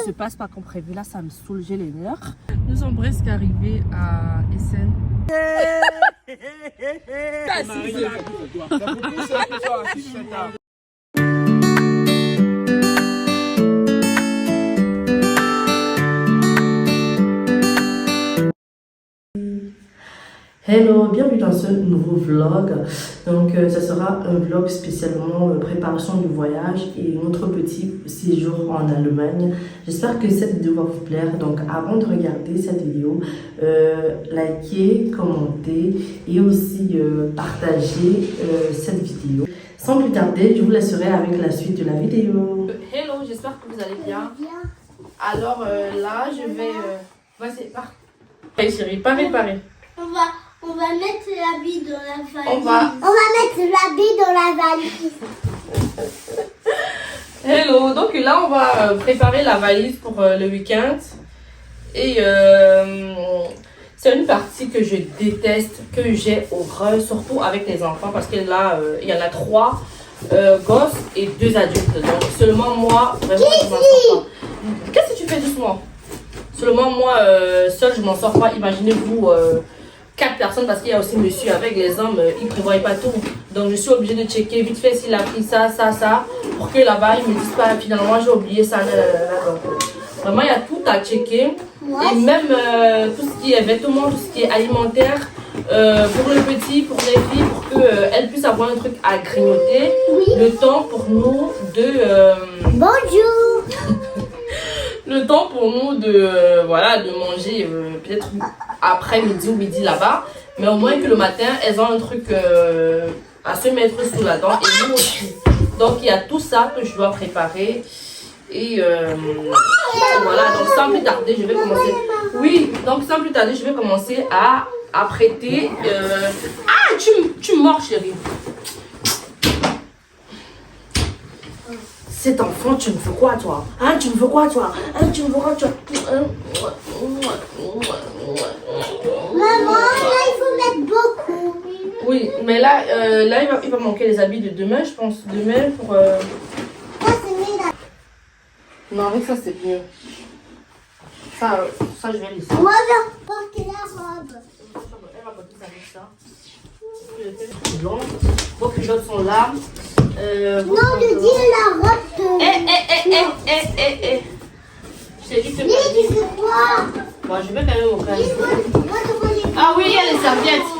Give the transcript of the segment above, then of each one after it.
se passe pas comme prévu. Là, ça me saoule, j'ai les nerfs. Nous sommes presque arrivés à Essen. Hello, bienvenue dans ce nouveau vlog. Donc ça sera un vlog spécialement préparation du voyage et notre petit séjour en Allemagne. J'espère que cette vidéo va vous plaire. Donc avant de regarder cette vidéo, likez, commentez et aussi partagez cette vidéo. Sans plus tarder, je vous laisserai avec la suite de la vidéo. Hello, j'espère que vous allez bien. Alors là, je vais... Vas-y, pars. Hey chérie, pas réparer. On va mettre l'habit dans la valise. On va mettre l'habit dans la valise. Hello, donc là on va préparer la valise pour le week-end. Et c'est une partie que je déteste, que j'ai horreur, surtout avec les enfants. Parce que là, il y en a 3 gosses et 2 adultes. Donc seulement moi, vraiment, je m'en sors pas. Qu'est-ce que tu fais doucement? Seulement moi, seul, je m'en sors pas. Imaginez-vous... 4 personnes parce qu'il y a aussi monsieur avec les hommes, ils ne prévoient pas tout. Donc je suis obligée de checker vite fait s'il a pris ça, pour que là-bas ils me disent pas finalement j'ai oublié ça. Donc, vraiment il y a tout à checker. Et même tout ce qui est vêtements, tout ce qui est alimentaire, pour le petit, pour les filles, pour qu'elles puissent avoir un truc à grignoter. Oui. Le temps pour nous de... Bonjour. Le temps pour nous de, voilà, de manger peut-être après-midi ou midi là-bas. Mais au moins que le matin, elles ont un truc à se mettre sous la dent. Et nous aussi. Donc il y a tout ça que je dois préparer. Et voilà, donc sans plus tarder, je vais commencer. Oui, donc sans plus tarder, je vais commencer à prêter. Ah, tu mords chérie. Cet enfant, tu me fais quoi toi? Hein, tu me fais quoi toi? Hein, tu me fais quoi toi? Maman, là il faut mettre beaucoup. Oui, mais là, il va manquer les habits de demain, je pense. Demain pour... Ça c'est mieux là. Non, avec ça c'est mieux. Ça je vais laisser. Moi je vais porter la robe. Elle va porter avec ça. Vos culottes sont là. Non, je dis la robe de... Je t'ai dit que... Mais tu fais quoi? Bon, je vais quand même au cas. Moi je vois les... Ah oui, il y a les serviettes.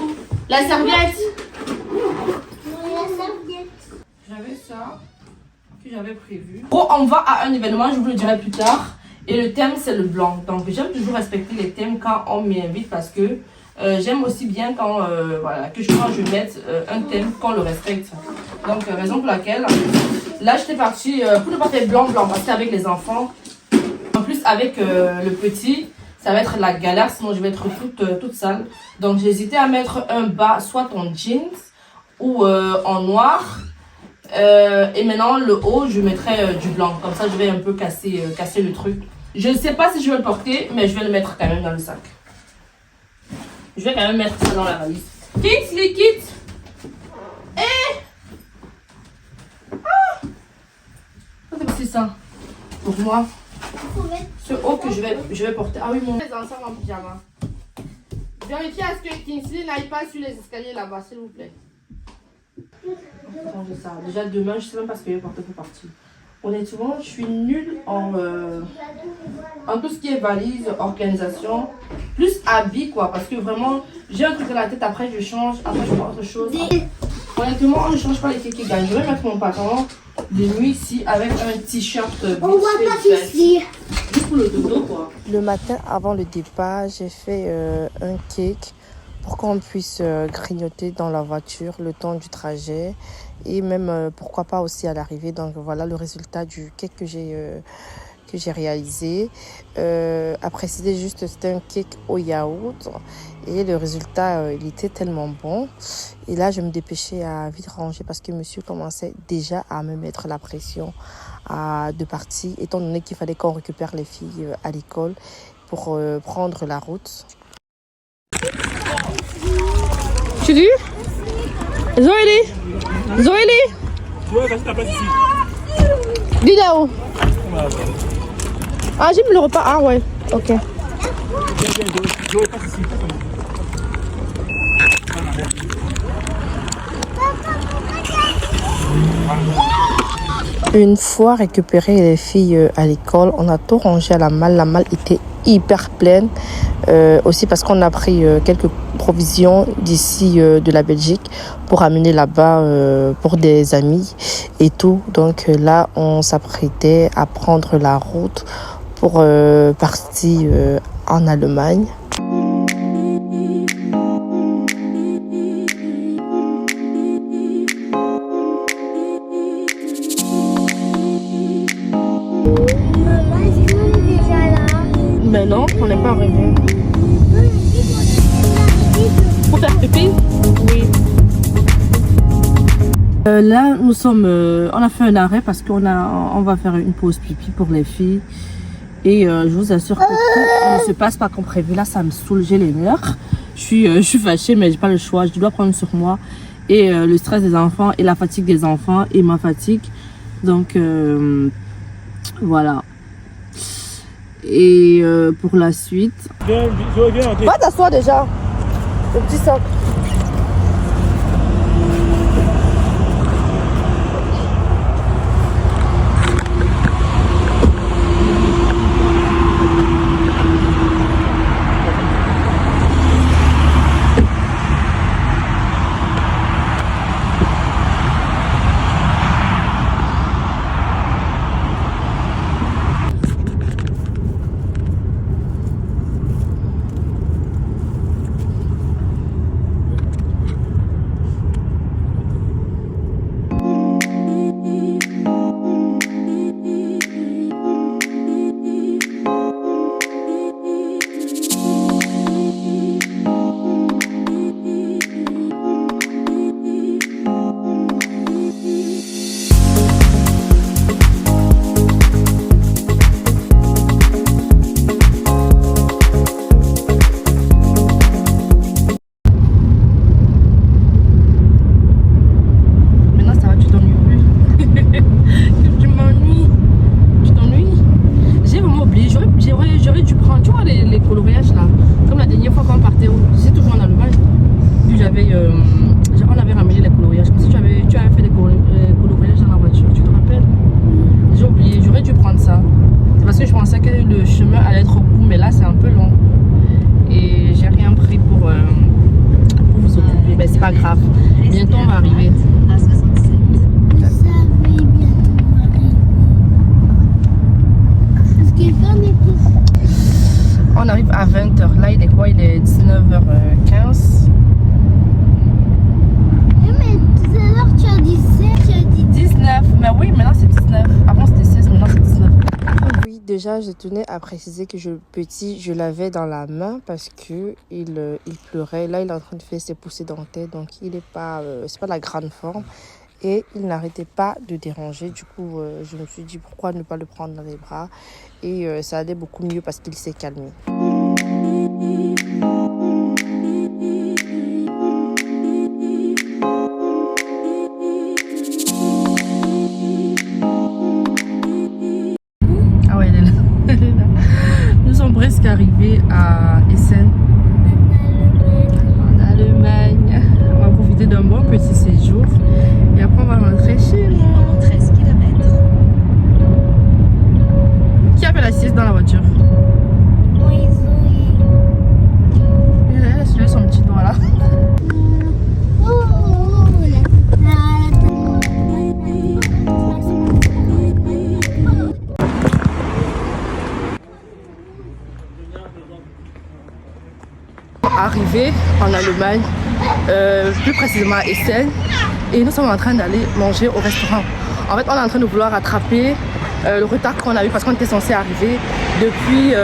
La serviette. La serviette. J'avais ça que j'avais prévu. Oh, on va à un événement, je vous le dirai plus tard. Et le thème, c'est le blanc. Donc, j'aime toujours respecter les thèmes quand on m'invite parce que j'aime aussi bien quand, voilà, que quand je mette un thème, qu'on le respecte. Donc, raison pour laquelle, là, j'étais partie pour ne pas faire blanc, parce qu'avec les enfants, en plus, avec le petit, ça va être la galère, sinon je vais être toute sale. Donc, j'ai hésité à mettre un bas, soit en jeans ou en noir. Et maintenant, le haut, je mettrai du blanc. Comme ça, je vais un peu casser le truc. Je ne sais pas si je vais le porter, mais je vais le mettre quand même dans le sac. Je vais quand même mettre ça dans la valise. Kids, les kids. C'est ça. Pour moi. Ce haut que je vais porter. Ah oui, mon... Les enfants en pyjama. Vérifiez à ce que Kingsley n'aille pas sur les escaliers là-bas, s'il vous plaît. Changer ça. Déjà demain, je sais même pas ce que je vais porter pour partir. Honnêtement, je suis nulle en tout ce qui est valise, organisation, plus habits quoi. Parce que vraiment, j'ai un truc dans la tête, après je change, après je prends autre chose. Honnêtement, on ne change pas les filles qui gagnent. Je vais mettre mon pantalon de nuit ici avec un t-shirt. On voit pas ici. Juste pour le dodo quoi. Le matin avant le départ, j'ai fait un cake pour qu'on puisse grignoter dans la voiture le temps du trajet et même pourquoi pas aussi à l'arrivée. Donc voilà le résultat du cake que j'ai réalisé. À préciser juste, c'était un cake au yaourt et le résultat il était tellement bon. Et là je me dépêchais à vite ranger parce que monsieur commençait déjà à me mettre la pression de partir, étant donné qu'il fallait qu'on récupère les filles à l'école pour prendre la route. Tu dis Zoélie, Ouais, vas-y, ta place ici. Vidéo. Ah, j'ai mis le repas. Ah ouais, ok. Une fois récupéré les filles à l'école, on a tout rangé à la malle. La malle était hyper pleine. Aussi parce qu'on a pris quelques provisions d'ici de la Belgique pour amener là-bas pour des amis et tout. Donc là, on s'apprêtait à prendre la route pour partir en Allemagne. Mais non, on n'est pas arrivé. Pour faire pipi? Oui. Là, nous sommes. On a fait un arrêt parce on va faire une pause pipi pour les filles. Et je vous assure que tout ne se passe pas comme prévu. Là, ça me saoule, j'ai les nerfs. Je suis fâchée, mais j'ai pas le choix. Je dois prendre sur moi. Et le stress des enfants et la fatigue des enfants et ma fatigue. Donc, voilà. Et pour la suite... Va t'asseoir déjà. Le petit sac. On avait ramené les coloriages. Si tu avais fait des coloriages dans la voiture, tu te rappelles? J'ai oublié, j'aurais dû prendre ça. C'est parce que je pensais que le chemin allait être court, mais là c'est un peu long. Et j'ai rien pris pour vous occuper. Mais c'est pas grave. Bientôt on va arriver. On arrive à 20h. Là il est quoi? Il est 19h15. Tu as dit 16, tu as dit 19, mais oui, maintenant c'est 19. Avant c'était 16, maintenant c'est 19. Oui, déjà je tenais à préciser que le petit, je l'avais dans la main parce que il pleurait. Là, il est en train de faire ses poussées dentaires, donc il n'est pas, c'est pas la grande forme. Et il n'arrêtait pas de déranger. Du coup, je me suis dit pourquoi ne pas le prendre dans les bras. Et ça allait beaucoup mieux parce qu'il s'est calmé. Presque arrivé à Essen en Allemagne. On va profiter d'un bon petit séjour et après on va rentrer chez nous. 13 km. Qui a fait la sieste dans la voiture? oui, Zoé. Elle a soulevé son petit doigt là. Arrivé en Allemagne, plus précisément à Essen, et nous sommes en train d'aller manger au restaurant. En fait, on est en train de vouloir rattraper le retard qu'on a eu parce qu'on était censé arriver depuis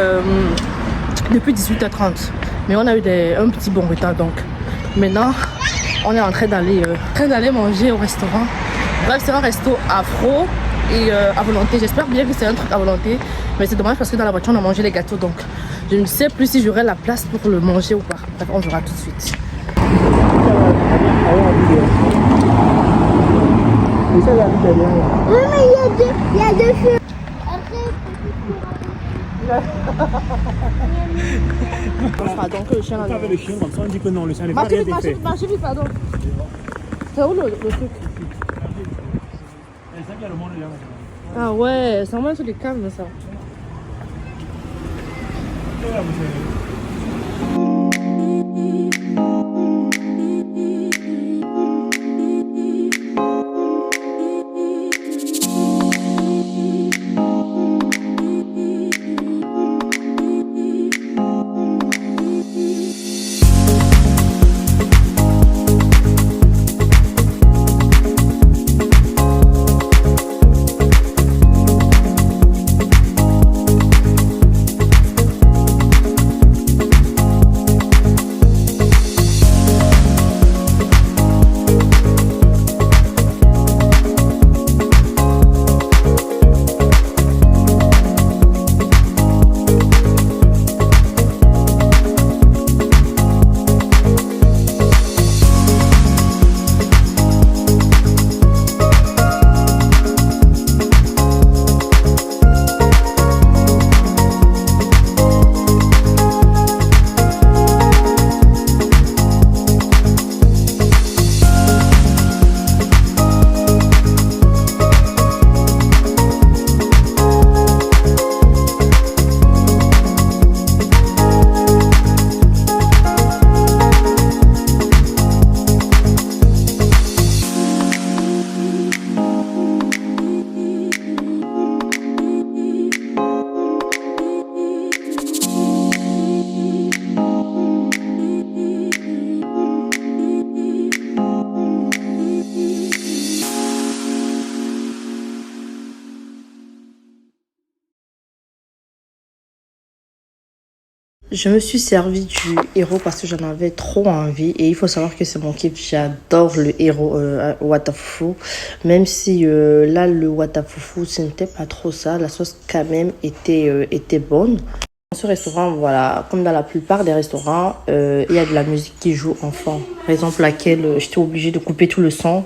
18h30. Mais on a eu un petit bon retard, donc maintenant on est en train d'aller manger au restaurant. Bref, c'est un resto afro et à volonté. J'espère bien que c'est un truc à volonté, mais c'est dommage parce que dans la voiture on a mangé les gâteaux, donc je ne sais plus si j'aurai la place pour le manger ou pas. Bref, on verra tout de suite. Oui, mais il y a deux feux. sera donc le chien là. Avec le chien, comme ça on dit que non, le chien n'est pas Marchez rien vite, fait. marchez vite, pardon. C'est où le truc? C'est ça qu'il y a le monde là. Ah ouais, c'est vraiment un truc de calme ça. Je me suis servi du héros parce que j'en avais trop envie. Et il faut savoir que c'est mon kiff. J'adore le héros Watafufu. Même si là, le Watafufu, ce n'était pas trop ça. La sauce quand même était bonne. Dans ce restaurant, voilà, comme dans la plupart des restaurants, il y a de la musique qui joue en fond. Raison pour laquelle j'étais obligée de couper tout le son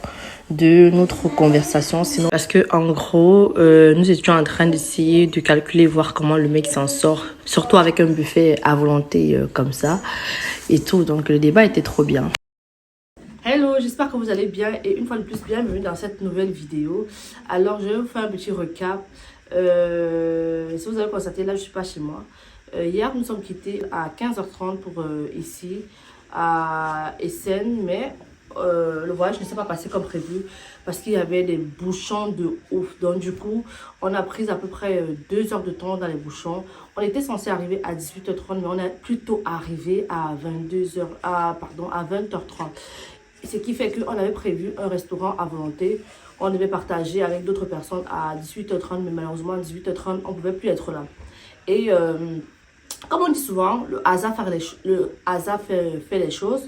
de notre conversation. Sinon, parce que en gros, nous étions en train d'essayer de calculer, voir comment le mec s'en sort. Surtout avec un buffet à volonté comme ça et tout. Donc le débat était trop bien. Hello, j'espère que vous allez bien et une fois de plus, bienvenue dans cette nouvelle vidéo. Alors, je vais vous faire un petit recap. Si vous avez constaté, là, je suis pas chez moi. Hier, nous sommes quittés à 15h30 pour ici, à Essen, mais le voyage ne s'est pas passé comme prévu parce qu'il y avait des bouchons de ouf. Donc, du coup, on a pris à peu près 2 heures de temps dans les bouchons. On était censé arriver à 18h30, mais on est plutôt arrivé à 20h30. Ce qui fait qu'on avait prévu un restaurant à volonté. On devait partager avec d'autres personnes à 18h30, mais malheureusement, à 18h30, on ne pouvait plus être là. Et comme on dit souvent, le hasard fait les choses.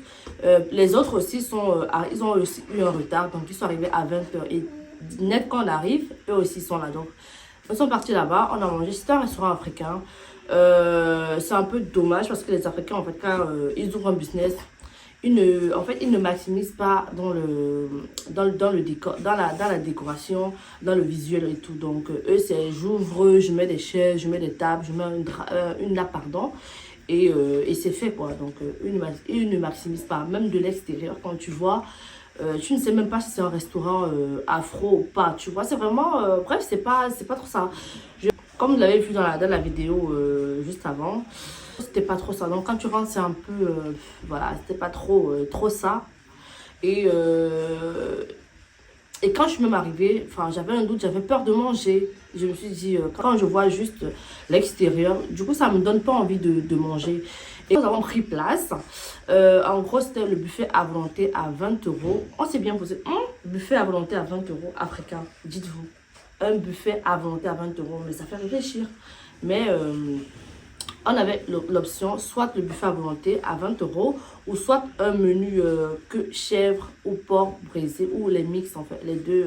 Les autres aussi, ils ont aussi eu un retard, donc ils sont arrivés à 20h. Et net quand on arrive, eux aussi sont là. Donc, ils sont partis là-bas, on a mangé. C'était un restaurant africain. C'est un peu dommage parce que les Africains, en fait, quand ils ouvrent un business, ils ne maximisent pas dans le décor, dans la décoration, dans le visuel et tout. Donc, eux, c'est j'ouvre, je mets des chaises, je mets des tables, je mets une nappe, pardon. Et c'est fait, quoi. Donc, ils ne maximisent pas. Même de l'extérieur, quand tu vois, tu ne sais même pas si c'est un restaurant afro ou pas. Tu vois, c'est vraiment... bref, c'est pas trop ça. Comme vous l'avez vu dans la vidéo juste avant, c'était pas trop ça. Donc quand tu rentres, c'est un peu... voilà, c'était pas trop ça. Et quand je suis même arrivée, enfin, j'avais un doute, j'avais peur de manger. Je me suis dit, quand je vois juste l'extérieur, du coup, ça me donne pas envie de manger. Et nous avons pris place. En gros, c'était le buffet à volonté à 20 €. On s'est bien posé. Buffet à volonté à 20 € africain, dites-vous. Un buffet à volonté à 20 €, mais ça fait réfléchir. Mais on avait l'option soit le buffet à volonté à 20 € ou soit un menu que chèvre ou porc braisé ou les mix en fait, les deux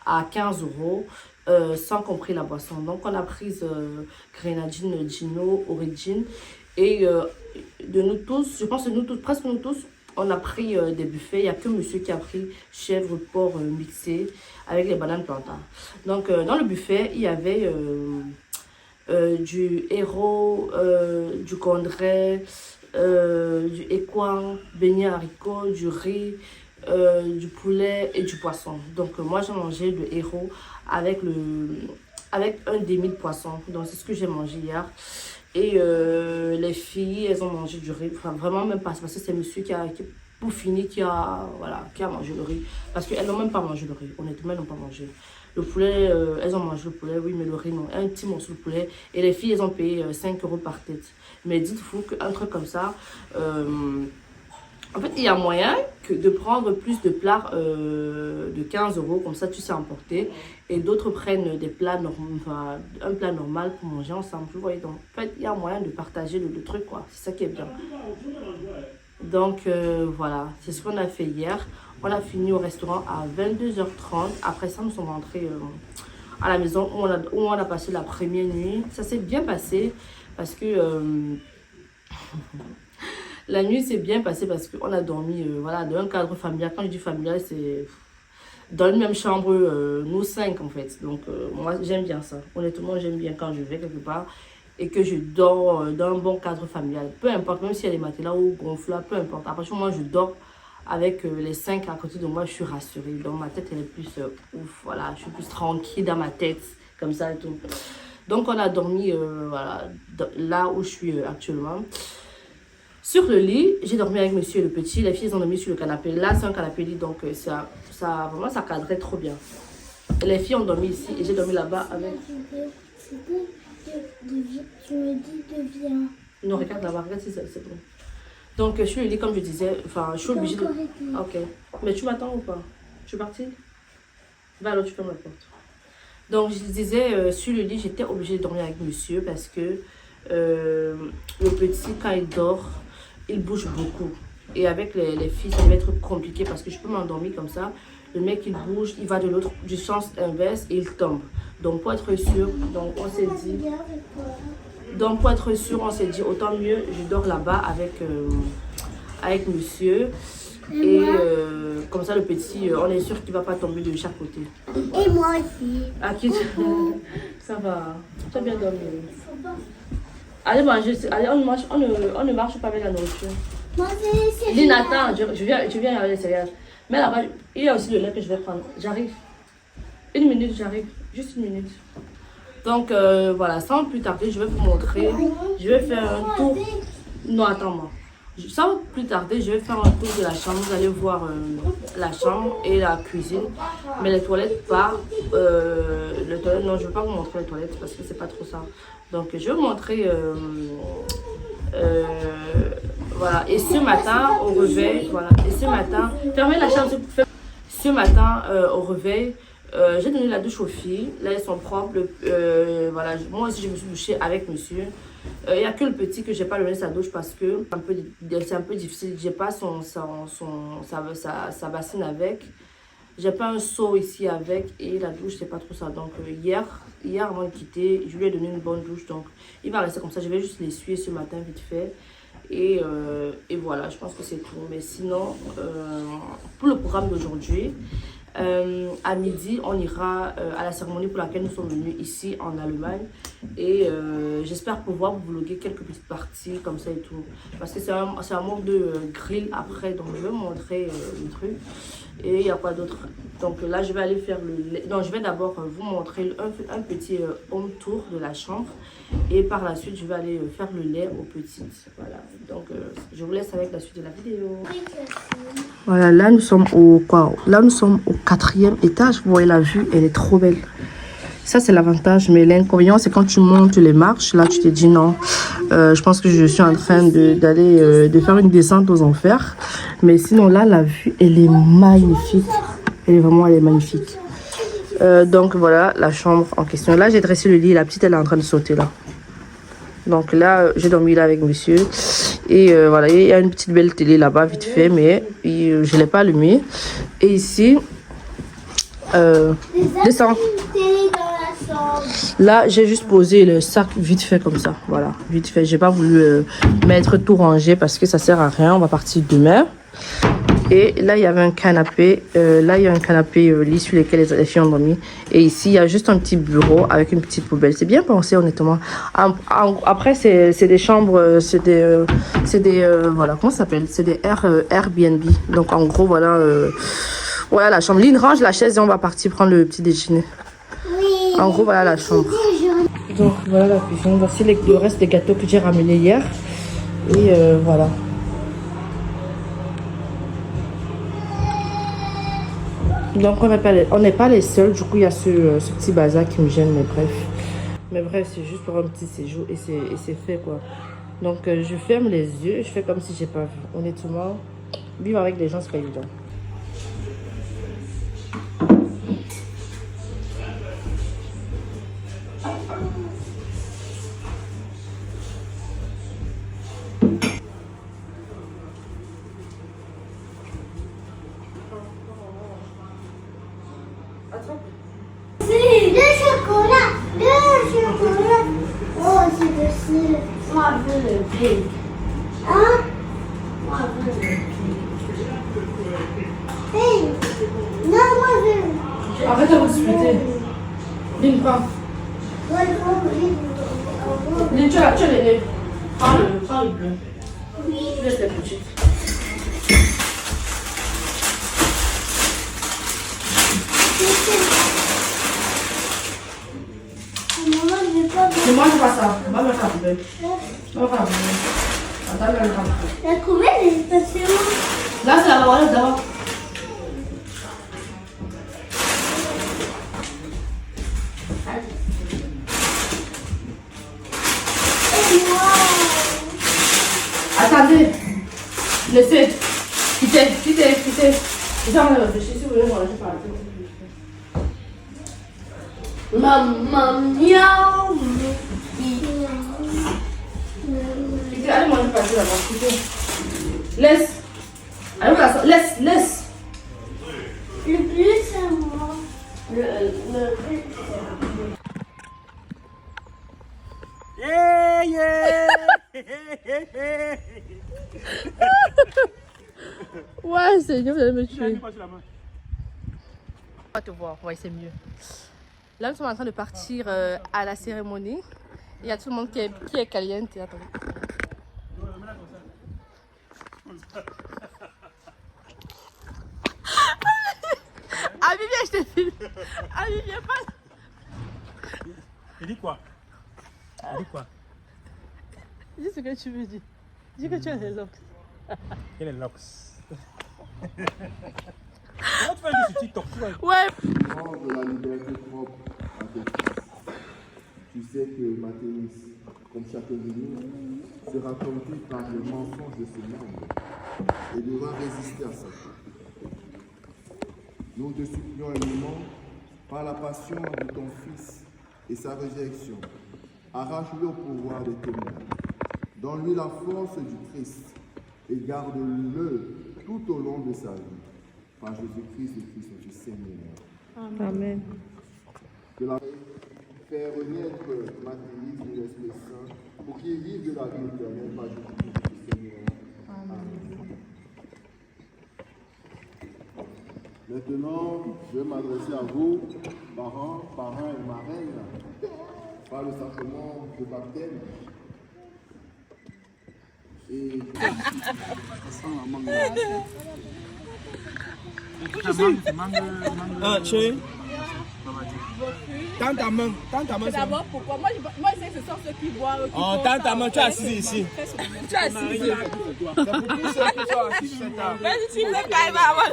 à 15 €, sans compris la boisson. Donc on a pris grenadine, Gino, Origin et de nous tous, je pense que nous tous, presque nous tous, on a pris des buffets. Il n'y a que monsieur qui a pris chèvre, porc mixé avec les bananes plantains. Donc, dans le buffet, il y avait du héros, du condré, du écoin, beignet haricot, du riz, du poulet et du poisson. Donc moi j'ai mangé le héros avec un demi de poisson. Donc c'est ce que j'ai mangé hier. Et les filles, elles ont mangé du riz. Enfin vraiment même pas, parce que c'est monsieur pour finir qui a mangé le riz. Parce qu'elles n'ont même pas mangé le riz. Honnêtement, elles n'ont pas mangé. Le poulet, elles ont mangé le poulet, oui, mais le riz non. Un petit morceau de poulet. Et les filles, elles ont payé 5 € par tête. Mais dites-vous qu'un truc comme ça, en fait, il y a moyen de prendre plus de plats de 15 €, comme ça tu sais emporter. Et d'autres prennent des plats enfin, un plat normal pour manger ensemble. Vous voyez, donc en fait, il y a moyen de partager le truc, quoi. C'est ça qui est bien. Donc voilà, c'est ce qu'on a fait hier. On a fini au restaurant à 22h30. Après ça, nous sommes rentrés à la maison où on a passé la première nuit. Ça s'est bien passé parce que... la nuit s'est bien passée parce qu'on a dormi voilà, dans un cadre familial. Quand je dis familial, c'est dans une même chambre, nous 5 en fait. Donc moi j'aime bien ça. Honnêtement, j'aime bien quand je vais quelque part et que je dors dans un bon cadre familial. Peu importe, même s'il y a des matelas ou gonflables, peu importe. Après, moi je dors avec les 5 à côté de moi, je suis rassurée. Donc ma tête elle est plus ouf, voilà, je suis plus tranquille dans ma tête, comme ça et tout. Donc on a dormi voilà, là où je suis actuellement. Sur le lit, j'ai dormi avec monsieur et le petit. Les filles ont dormi sur le canapé. Là, c'est un canapé lit, donc vraiment, ça cadrait trop bien. Les filles ont dormi ici et j'ai dormi là-bas avec... Tu me dis de viens. Non, regarde là-bas, regarde si c'est bon. Donc, sur le lit, comme je disais, enfin, je suis obligée de... Ok. Mais tu m'attends ou pas? Tu es partie? Bah alors, tu fermes la porte. Donc, je disais, sur le lit, j'étais obligée de dormir avec monsieur parce que le petit, quand il dort, il bouge beaucoup. Et avec les filles, ça va être compliqué parce que je peux m'endormir comme ça. Le mec, il bouge, il va du sens inverse et il tombe. Donc, pour être sûr, on s'est dit, autant mieux, je dors là-bas avec monsieur. Et comme ça, le petit, on est sûr qu'il ne va pas tomber de chaque côté. Et moi aussi. Ah, qui ça va. Tu as bien dormi. Allez manger, allez, on ne marche pas avec la nourriture. Moi, c'est Lynn, attends, je viens avec les céréales. Mais là-bas, il y a aussi le lait que je vais prendre. J'arrive. 1 minute, j'arrive. Juste 1 minute. Donc, voilà, sans plus tarder, je vais vous montrer. Je vais faire un tour. Non, attends-moi. Sans plus tarder, je vais faire un tour de la chambre. Vous allez voir la chambre et la cuisine. Mais les toilettes, pas. Les toilettes, non, je ne vais pas vous montrer les toilettes parce que c'est pas trop ça. Donc, je vais vous montrer. Voilà. Et ce matin, au réveil, voilà. Et ce matin, fermez la chambre. Ce matin, au réveil, j'ai donné la douche aux filles. Là, elles sont propres. Voilà. Moi aussi, je me suis douchée avec monsieur. Il n'y a que le petit que je n'ai pas donné sa douche parce que c'est un peu difficile. Je n'ai pas sa bassine avec. J'ai pas un seau ici avec et la douche c'est pas trop ça. Donc hier avant de quitter, je lui ai donné une bonne douche. Donc il va rester comme ça. Je vais juste l'essuyer ce matin vite fait. Et voilà, je pense que c'est tout. Mais sinon, pour le programme d'aujourd'hui, à midi, on ira à la cérémonie pour laquelle nous sommes venus ici en Allemagne. Et j'espère pouvoir vous vlogger quelques petites parties comme ça et tout. Parce que c'est un mode de grill après. Donc je vais vous montrer le truc. Et il n'y a pas d'autre. Donc là, je vais aller faire le lait. Non, je vais d'abord vous montrer un petit home tour de la chambre. Et par la suite, je vais aller faire le lait aux petites. Voilà. Donc, je vous laisse avec la suite de la vidéo. Voilà, là, nous sommes au 4e étage. Vous voyez la vue, elle est trop belle. Ça, c'est l'avantage. Mais l'inconvénient, c'est quand tu montes les marches. Là, tu te dis non. Je pense que je suis en train de faire une descente aux enfers. Mais sinon, là, la vue, elle est magnifique. Elle est magnifique. Donc, voilà la chambre en question. Là, j'ai dressé le lit. La petite, elle est en train de sauter là. Donc là, j'ai dormi là avec monsieur. Et voilà, il y a une petite belle télé là-bas, vite fait. Mais je ne l'ai pas allumée. Et ici, descends. Là, j'ai juste posé le sac vite fait comme ça. Voilà, vite fait. J'ai pas voulu mettre tout rangé parce que ça sert à rien. On va partir demain. Et là, il y avait un canapé. Là, il y a un canapé lit sur lequel les filles ont dormi. Et ici, il y a juste un petit bureau avec une petite poubelle. C'est bien pensé, honnêtement. Après, c'est des chambres, voilà, comment ça s'appelle? C'est des Airbnb. Donc, en gros, voilà, voilà la chambre. Lynn range la chaise et on va partir prendre le petit déjeuner. Oui. En gros, voilà la chambre. Donc, voilà la cuisine. Voici le reste des gâteaux que j'ai ramenés hier. Et voilà. Donc on n'est pas les seuls, du coup il y a ce petit bazar qui me gêne, mais bref. Mais bref, c'est juste pour un petit séjour et c'est fait quoi. Donc je ferme les yeux, je fais comme si j'ai pas vu. Honnêtement, vivre avec les gens c'est pas évident. Le chocolat. Oh, c'est de ce. Moi, je veux le pink. Hein? Moi, je veux le pink. Non, moi, je veux. Arrête de vous disputer. Lynn, prends. Lynn, tu as les lèvres. Prends le bleu. Oui. Laisse les petites. Maman, je vais pas Ne mange pas ça. Va me faire bleu. Va me faire bleu. Attends, je vais le prendre. la combien est passée Là, c'est la voilà, d'abord. Attendez. Laissez. Quittez. J'en réfléchis si vous voulez, moi, je parle. Maman, miaou. Quittez, allez manger passer là-bas, quittez. Laisse. Allez, voilà, laisse. Le plus, c'est moi. Le plus, Yeah, yeah. Ouais, c'est mieux, vous allez me tuer. Passe la main. On va te voir, ouais, c'est mieux. Là, nous sommes en train de partir à la cérémonie. Il y a tout le monde qui est caliente. Attendez. Ami, viens, je te filme. Ami, viens pas. Il dit quoi? Il dit quoi? Dis ce que tu veux dire. Dis que tu as des locks. Quel est l'ox? Comment tu fais sur TikTok? Ouais. Prendre la liberté propre à tes fils. Tu sais que Mathéis, comme chacun de nous, sera tenté par le mensonge de ce monde et devra résister à ça. Nous te supplions également, par la passion de ton Fils et sa résurrection, arrache-le au pouvoir des ténèbres. Donne-lui la force du Christ et garde-le tout au long de sa vie. Par Jésus-Christ, le Christ, notre Seigneur. Amen. Que la faire renaître Mathéis de l'Esprit Saint pour qu'il vive de la vie éternelle par Jésus-Christ, notre Seigneur. Amen. Maintenant, je vais m'adresser à vous, parents et marraines, par le sacrement de baptême. Et Chérie, tends ta main. D'abord, pourquoi moi, je sais que ce sont ceux qui boivent. Oh, tends ta main, tu es assis ici. Tu es assis. C'est pour tous ceux qui sont assis sur cette table. Vas-y, tu veux quand même avoir.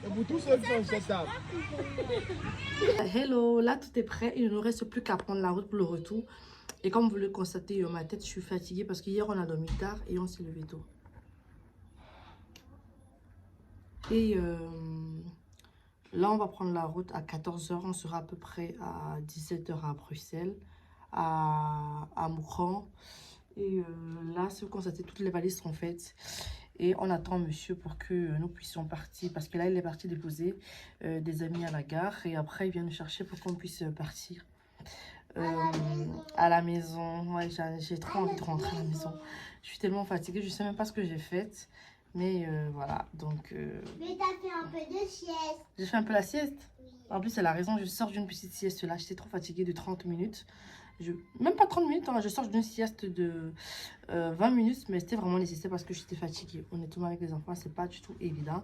C'est pour tous ceux qui sont sur cette table. Hello, là tout est prêt. Il ne nous reste plus qu'à prendre la route pour le retour. Et comme vous le constatez, ma tête, je suis fatiguée parce qu'hier on a dormi tard et on s'est levé tôt. Et là, on va prendre la route à 14 h. On sera à peu près à 17 h à Bruxelles, à Moucron. Et là, si vous constatez, toutes les valises sont faites. Et on attend monsieur pour que nous puissions partir. Parce que là, il est parti déposer des amis à la gare. Et après, il vient nous chercher pour qu'on puisse partir à la maison. Ouais, j'ai trop envie de rentrer à la maison. Je suis tellement fatiguée. Je ne sais même pas ce que j'ai fait. Mais voilà, donc... Mais t'as fait un peu de sieste. J'ai fait un peu la sieste. En plus, elle a raison, je sors d'une petite sieste là. J'étais trop fatiguée de 30 minutes. Même pas 30 minutes, hein, je sors d'une sieste de 20 minutes. Mais c'était vraiment nécessaire parce que j'étais fatiguée. Honnêtement, avec les enfants, c'est pas du tout évident.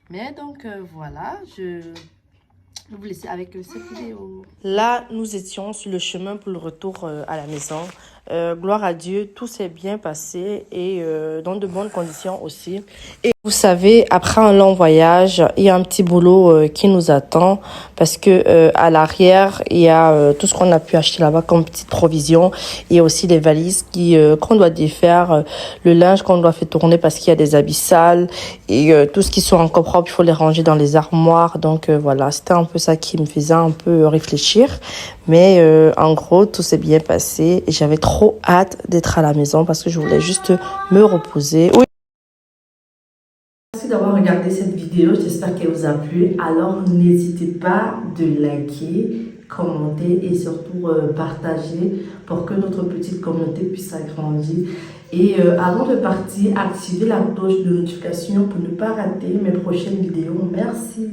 Mais donc, voilà, je vais vous laisser avec cette vidéo. Là, nous étions sur le chemin pour le retour à la maison. Gloire à Dieu, tout s'est bien passé et dans de bonnes conditions aussi. Et vous savez, après un long voyage, il y a un petit boulot qui nous attend parce que à l'arrière, il y a tout ce qu'on a pu acheter là-bas comme petite provision. Il y a aussi les valises qu'on doit défaire, le linge qu'on doit faire tourner parce qu'il y a des habits sales et tout ce qui sont encore propres, il faut les ranger dans les armoires. Donc voilà, c'était un peu ça qui me faisait un peu réfléchir. Mais en gros, tout s'est bien passé et j'avais trop hâte d'être à la maison parce que je voulais juste me reposer. Oui. Merci d'avoir regardé cette vidéo, j'espère qu'elle vous a plu. Alors n'hésitez pas de liker, commenter et surtout partager pour que notre petite communauté puisse s'agrandir. Et avant de partir, activez la cloche de notification pour ne pas rater mes prochaines vidéos. Merci.